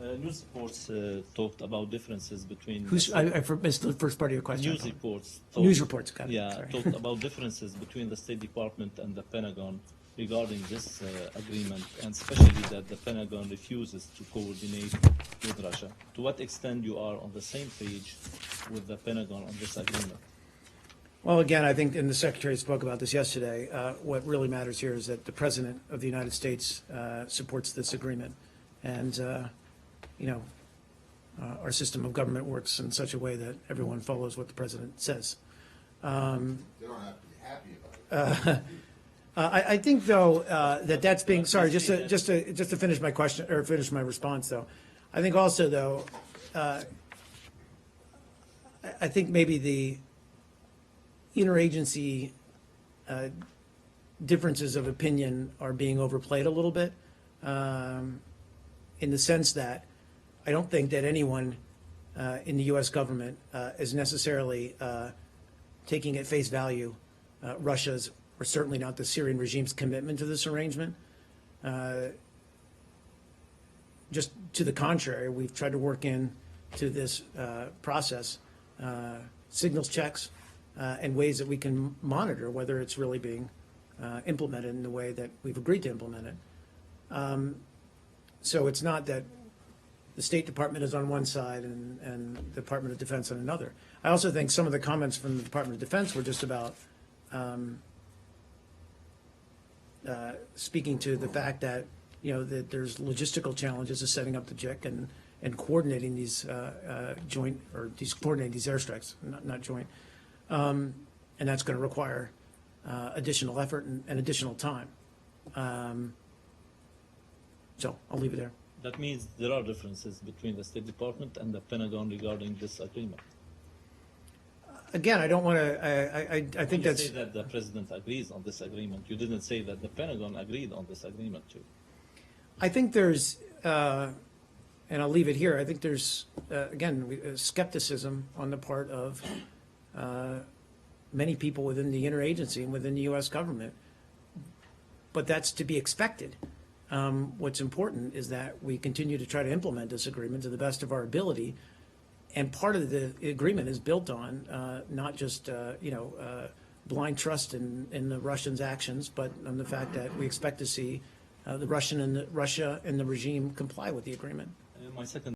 News reports talked about differences between... I missed the first part of your question. News reports. News reports, got it. Yeah, Sorry. talked about differences between the State Department and the Pentagon regarding this agreement, and especially that the Pentagon refuses to coordinate with Russia. To what extent you are on the same page with the Pentagon on this agreement? Well, again, I think, and the Secretary spoke about this yesterday, what really matters here is that the President of the United States supports this agreement. And, you know, our system of government works in such a way that everyone follows what the President says. They don't have to be happy about it. I think, though, that's being, sorry, just to finish my question, or finish my response, though. I think also, though, I think maybe the interagency differences of opinion are being overplayed a little bit, in the sense that I don't think that anyone in the U.S. government is necessarily taking at face value Russia's, or certainly not the Syrian regime's, commitment to this arrangement. Just to the contrary, we've tried to work into this process signals checks and ways that we can monitor whether it's really being implemented in the way that we've agreed to implement it. So it's not that the State Department is on one side and the Department of Defense on another. I also think some of the comments from the Department of Defense were just about speaking to the fact that, you know, that there's logistical challenges of setting up the JIC and coordinating these coordinating these airstrikes, not joint. And that's going to require additional effort and additional time. So I'll leave it there. That means there are differences between the State Department and the Pentagon regarding this agreement. Again, I don't want to, I think that's... You say that the President agrees on this agreement. You didn't say that the Pentagon agreed on this agreement too. I think there's, and I'll leave it here, I think there's, again, skepticism on the part of many people within the interagency and within the U.S. government. But that's to be expected. What's important is that we continue to try to implement this agreement to the best of our ability. And part of the agreement is built on not just, blind trust in the Russians' actions, but on the fact that we expect to see Russia and the regime comply with the agreement. My second